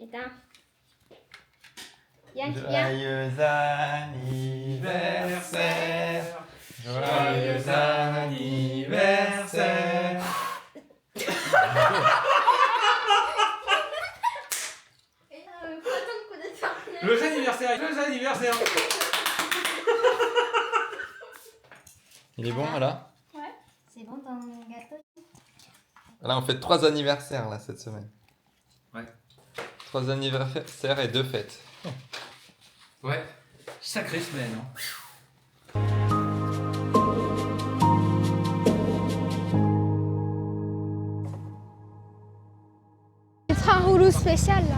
Éteins. Viens, viens. Joyeux anniversaire. Joyeux anniversaire. Joyeux anniversaire. Joyeux anniversaire. Il est bon là? Ouais. C'est bon ton gâteau? Là on fait 3 anniversaires là cette semaine. Ouais. 3 anniversaires et 2 fêtes. Ouais. Sacrée semaine. Hein. Les trains rouleaux spécial là.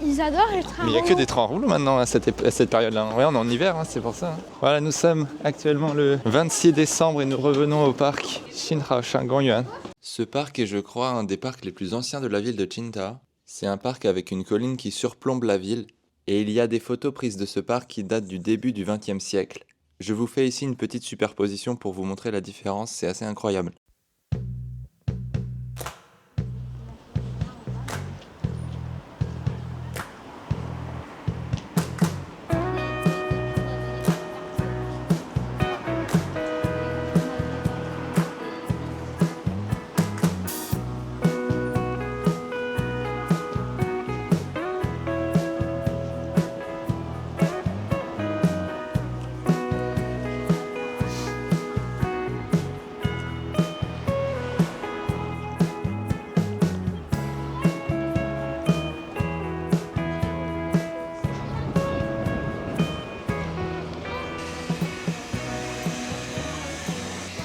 Ils adorent les trains Mais il n'y a que des trains rouleaux maintenant à cette période-là. Ouais, on est en hiver, hein, c'est pour ça. Hein. Voilà, nous sommes actuellement le 26 décembre et nous revenons au parc Qinghao-Shanggongyuan. Ce parc est, je crois, un des parcs les plus anciens de la ville de Qingdao. C'est un parc avec une colline qui surplombe la ville et il y a des photos prises de ce parc qui datent du début du XXe siècle. Je vous fais ici une petite superposition pour vous montrer la différence, c'est assez incroyable.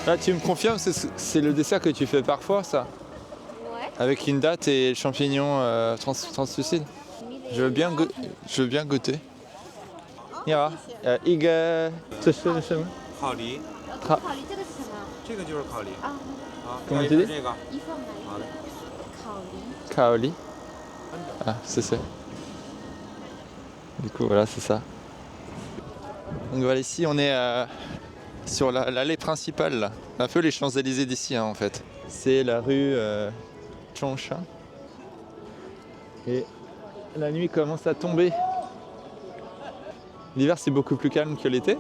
Là, tu me confirmes, c'est le dessert que tu fais parfois, ça? Ouais. Avec une date et champignons translucides? Je veux bien goûter. Yara, 一个这是什么？烤梨，烤梨这个是什么？这个就是烤梨啊，啊。怎么要一记得份这个？一份买好的。烤梨。Kaoli. Ah, c'est ça. Du coup, voilà, c'est ça. Donc voilà, ici, on est sur l'allée principale, là. Un peu les Champs-Élysées d'ici, hein, en fait. C'est la rue Chongsha. Et la nuit commence à tomber. L'hiver, c'est beaucoup plus calme que l'été.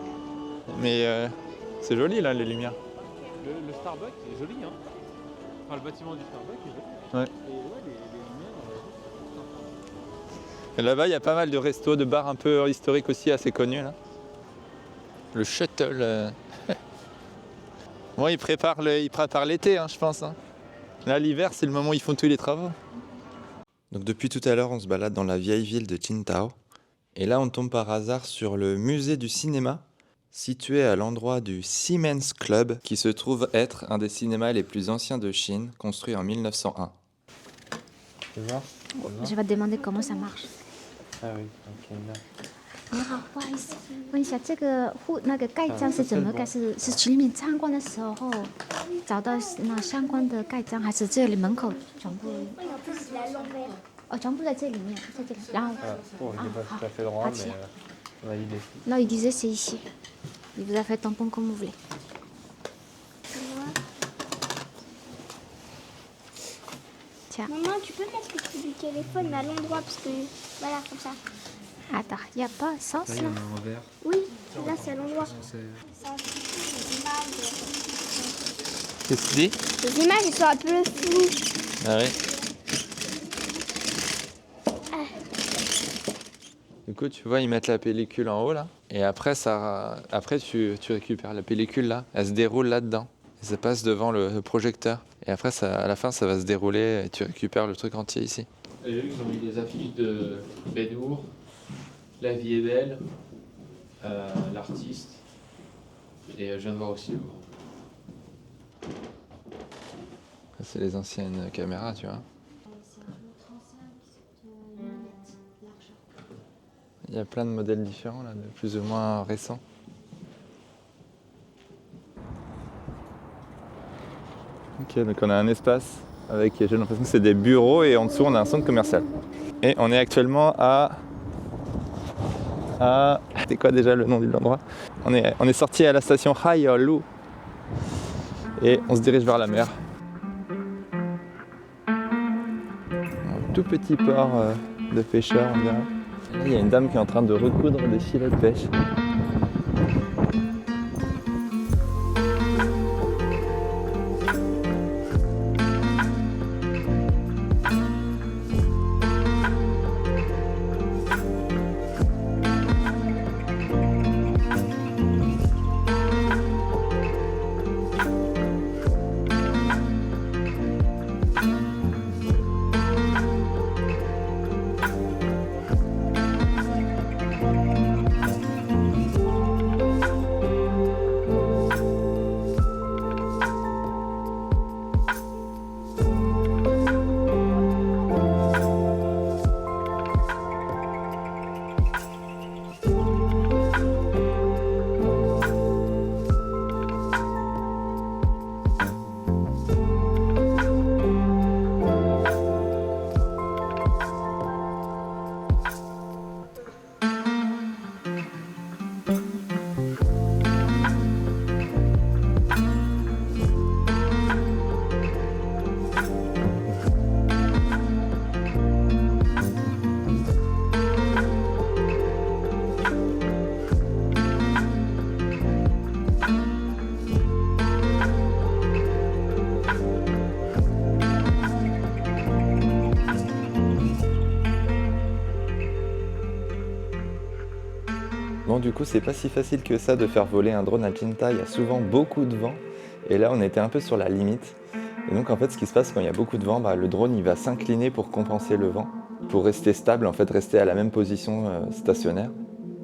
Mais c'est joli, là, les lumières. Le Starbucks est joli. Hein. Enfin, le bâtiment du Starbucks est joli. Ouais. Et ouais, les lumières. Et là-bas, il y a pas mal de restos, de bars un peu historiques aussi, assez connus, là. Le shuttle. Bon, ils préparent l'été, hein, je pense. Hein. Là, l'hiver, c'est le moment où ils font tous les travaux. Donc depuis tout à l'heure, on se balade dans la vieille ville de Qingdao. Et là, on tombe par hasard sur le musée du cinéma, situé à l'endroit du Siemens Club, qui se trouve être un des cinémas les plus anciens de Chine, construit en 1901. Tu vois? Je vais te demander comment ça marche. Ah oui, ok, là. 你好，不好意思，问一下这个那个盖章是怎么盖？是居民参观的时候找到那相关的盖章，还是这里门口全部？哦，全部在这里面，在这里。然后，tout à fait droit, mais on a l'idée. Non, il disait c'est ici. Il vous a fait tampon comme vous voulez. Tiens. Maman, tu peux mettre le téléphone à l'endroit parce que voilà, comme ça. Attends, il n'y a pas sens là? un envers. Oui, là c'est à l'endroit. Qu'est-ce que tu dis? Les images elles sont un peu floues. Ah oui. Du coup, tu vois, ils mettent la pellicule en haut là, et après tu récupères la pellicule là, elle se déroule là-dedans, et ça passe devant le projecteur, et après à la fin ça va se dérouler et tu récupères le truc entier ici. Ils ont mis des affiches de Ben Hur, La vie est belle, l'artiste, et je viens de voir aussi le vent. C'est les anciennes caméras, tu vois. Il y a plein de modèles différents là, de plus ou moins récents. Ok, donc on a un espace avec, j'ai l'impression que c'est des bureaux et en dessous on a un centre commercial. Et on est actuellement à c'est quoi déjà le nom de l'endroit? On est sorti à la station Haiolu et on se dirige vers la mer. Un tout petit port de pêcheurs, on dirait. Et là, il y a une dame qui est en train de recoudre des filets de pêche. Bon, du coup, c'est pas si facile que ça de faire voler un drone à Tinta. Il y a souvent beaucoup de vent. Et là, on était un peu sur la limite. Et donc, en fait, ce qui se passe quand il y a beaucoup de vent, le drone il va s'incliner pour compenser le vent, pour rester stable, en fait, rester à la même position stationnaire.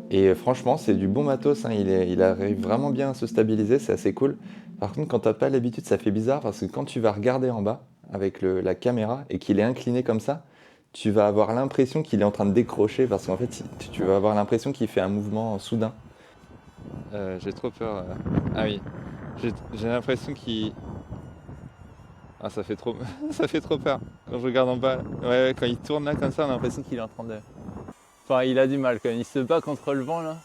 Et franchement, c'est du bon matos. Hein. Il arrive vraiment bien à se stabiliser, c'est assez cool. Par contre, quand t'as pas l'habitude, ça fait bizarre parce que quand tu vas regarder en bas avec la caméra et qu'il est incliné comme ça, tu vas avoir l'impression qu'il est en train de décrocher parce qu'en fait, tu vas avoir l'impression qu'il fait un mouvement soudain. J'ai trop peur. Ah oui, j'ai l'impression qu'il... Ah, ça fait trop, ça fait trop peur quand je regarde en bas. Ouais, quand il tourne là comme ça, on a l'impression qu'il est en train de... Enfin, il a du mal quand même, il se bat contre le vent là.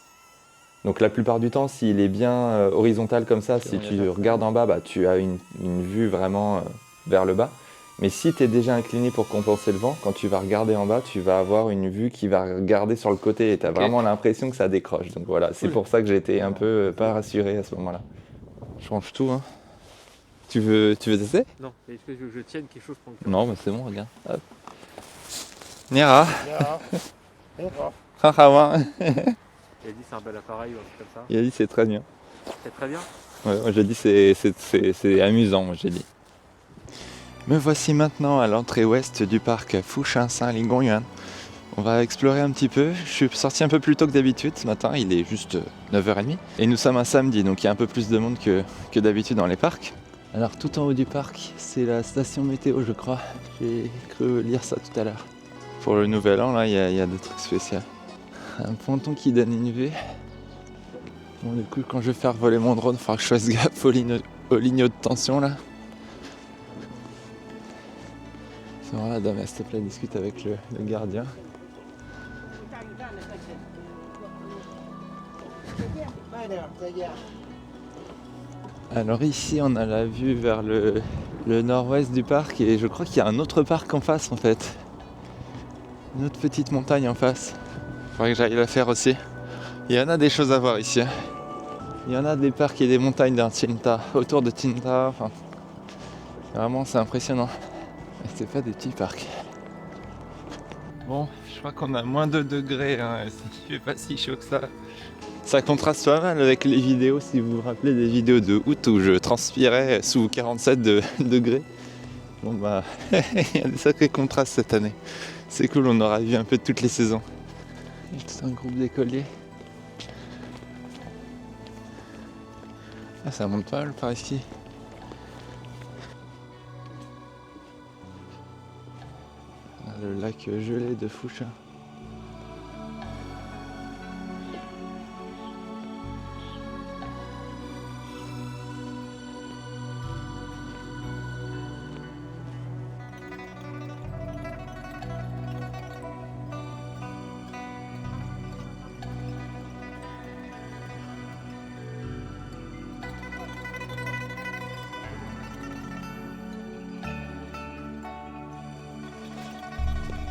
Donc la plupart du temps, s'il est bien horizontal comme ça, si tu regardes en bas, tu as une vue vraiment vers le bas. Mais si tu es déjà incliné pour compenser le vent, quand tu vas regarder en bas, tu vas avoir une vue qui va regarder sur le côté et tu as vraiment l'impression que ça décroche. Donc voilà, c'est pour ça que j'ai été un peu pas rassuré à ce moment-là. Je change tout, hein. Tu veux tester? Non, est-ce que je tienne quelque chose pour le Non, mais c'est bon, regarde. Hop. Nira. Il Hahawa. a dit c'est un bel appareil ou un truc comme ça. Il a dit c'est très bien. C'est très bien. Ouais, moi j'ai dit c'est amusant, moi j'ai dit. Me voici maintenant à l'entrée ouest du parc Fushan-Saint-Lingongyuan. On va explorer un petit peu. Je suis sorti un peu plus tôt que d'habitude ce matin, il est juste 9h30. Et nous sommes un samedi, donc il y a un peu plus de monde que d'habitude dans les parcs. Alors tout en haut du parc, c'est la station météo je crois. J'ai cru lire ça tout à l'heure. Pour le nouvel an, là, il y a des trucs spéciaux. Un ponton qui donne une vue. Bon, du coup, quand je vais faire voler mon drone, il faudra que je fasse gaffe aux lignes de tension, là. Voilà, dame, s'il te plaît, discute avec le gardien. Alors ici, on a la vue vers le nord-ouest du parc et je crois qu'il y a un autre parc en face, en fait. Une autre petite montagne en face. Faudrait que j'aille la faire aussi. Il y en a des choses à voir ici. Il y en a des parcs et des montagnes dans Tinta, autour de Tinta. Enfin, vraiment, c'est impressionnant. Et c'est pas des petits parcs. Bon, je crois qu'on a moins de degrés. Hein. Il fait pas si chaud que ça. Ça contraste pas mal avec les vidéos, si vous vous rappelez des vidéos de août où je transpirais sous 47 degrés. Bon bah, il y a des sacrés contrastes cette année. C'est cool, on aura vu un peu de toutes les saisons. Il y a tout un groupe d'écoliers. Ah, ça monte pas mal par ici. Le lac gelé de Fushan.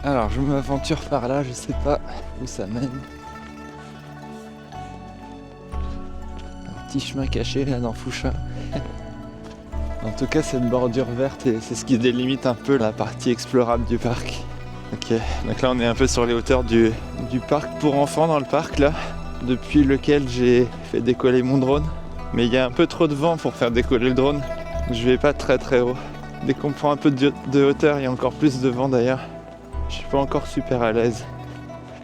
Alors je m'aventure par là, je sais pas où ça mène. Un petit chemin caché là dans Foucha. En tout cas cette bordure verte, et c'est ce qui délimite un peu la partie explorable du parc. Ok, donc là on est un peu sur les hauteurs du parc pour enfants dans le parc là, depuis lequel j'ai fait décoller mon drone. Mais il y a un peu trop de vent pour faire décoller le drone. Je vais pas très haut. Dès qu'on prend un peu de hauteur, il y a encore plus de vent d'ailleurs. Je suis pas encore super à l'aise.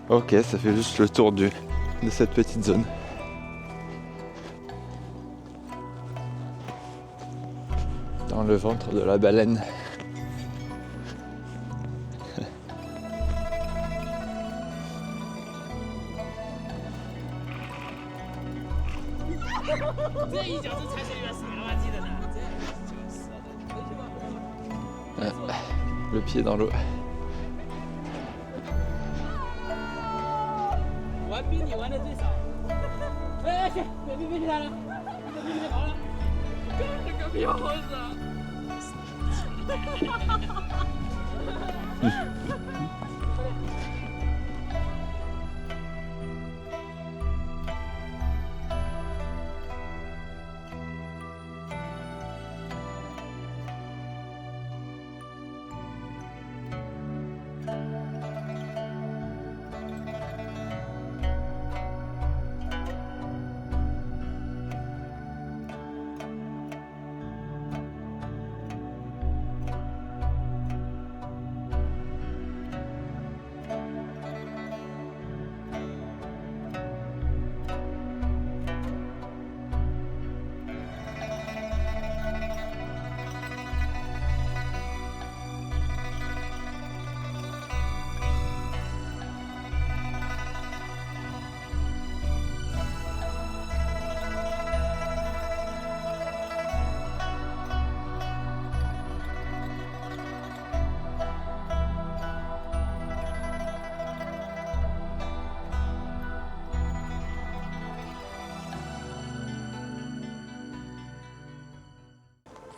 Ok, ça fait juste le tour de cette petite zone. Dans le ventre de la baleine. Le pied dans l'eau. 我比你玩的最少。哎，去，别去他了，别跑了，这个屁猴子。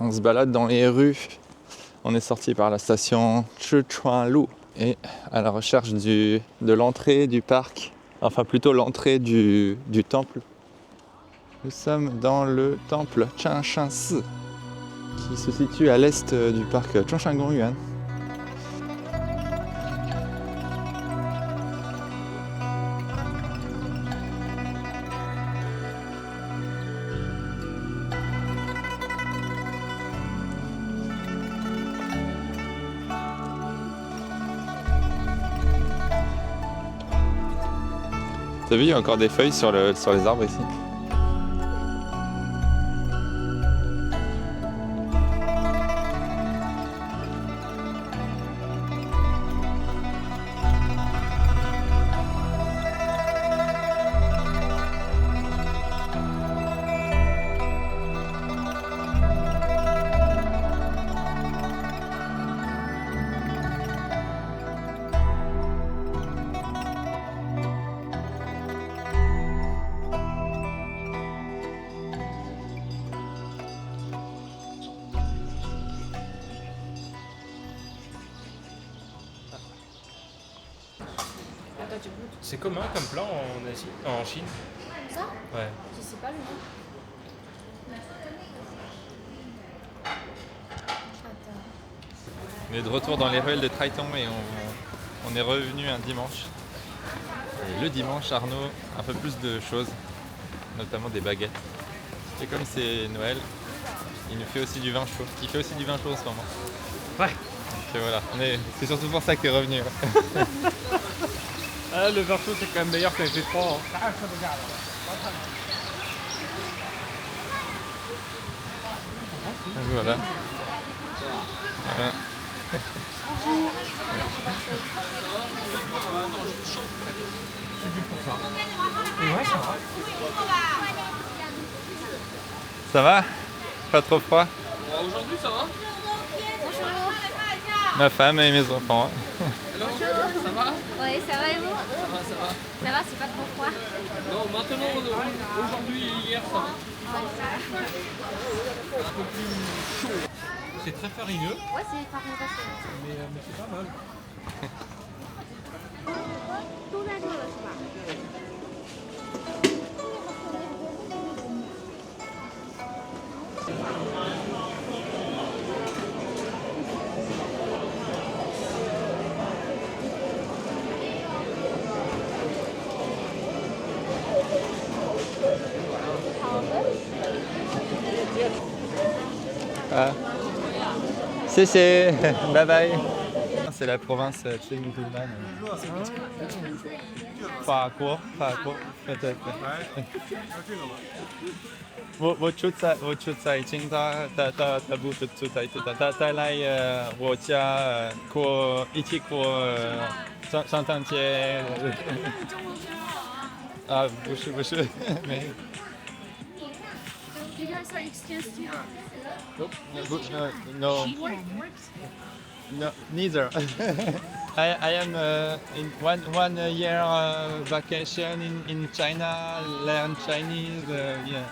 On se balade dans les rues. On est sorti par la station Zhichuanlu et à la recherche de l'entrée du parc, enfin plutôt l'entrée du temple. Nous sommes dans le temple Changshansi qui se situe à l'est du parc Zhongshangongyuan. T'as vu, il y a encore des feuilles sur les arbres ici. C'est commun comme plat en Asie, en Chine. Ça? Ouais. Je sais pas le nom. On est de retour dans les ruelles de Taitung et on est revenu un dimanche. Et le dimanche, Arnaud, un peu plus de choses, notamment des baguettes. Et comme c'est Noël, il nous fait aussi du vin chaud. Il fait aussi du vin chaud en ce moment. Ouais. Donc voilà, c'est surtout pour ça que t'es revenu. Ouais. Ah, le vin chaud c'est quand même meilleur quand il fait froid. Hein. Voilà. Voilà. Ça va? Pas trop froid? Aujourd'hui ça va? Ma femme et mes enfants. Ça va? Oui, ça va et vous? Ça va. Ça va, c'est pas trop froid. Non, maintenant, aujourd'hui et hier ça va. Un peu plus chaud. C'est très farineux, Ouais, c'est pas mal. mais c'est pas mal. c'est bye bye. C'est la province musulmane.法国peut-être. 我出差已经他不是出差，他来我家过一起过圣诞节。啊，不是没。You guys are exchange No, neither. I am in one year vacation in China, learn Chinese. Yeah.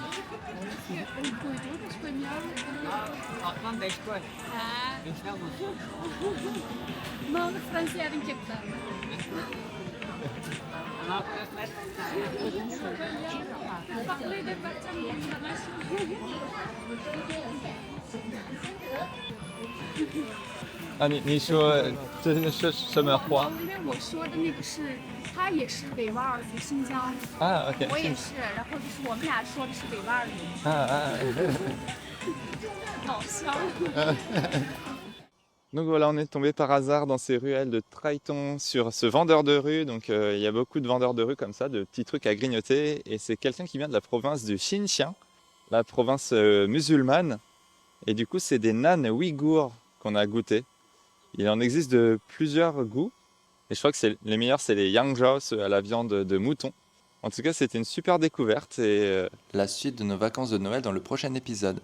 Não, França era inquietante. Parler de baptême international. 啊，你说这是什么话？因为我说的那个是，他也是维吾尔族新疆，啊，OK。我也是，然后就是我们俩说的是维吾尔语，啊。搞笑。Donc voilà, on est tombé par hasard dans ces ruelles de Traiton sur ce vendeur de rue. Donc il y a beaucoup de vendeurs de rue comme ça, de petits trucs à grignoter. Et c'est quelqu'un qui vient de la province du Xinjiang, la province musulmane. Et du coup, c'est des nanes ouïghours qu'on a goûté. Il en existe de plusieurs goûts. Et je crois que les meilleurs, c'est les yangzhou, ceux à la viande de mouton. En tout cas, c'était une super découverte. Et la suite de nos vacances de Noël dans le prochain épisode.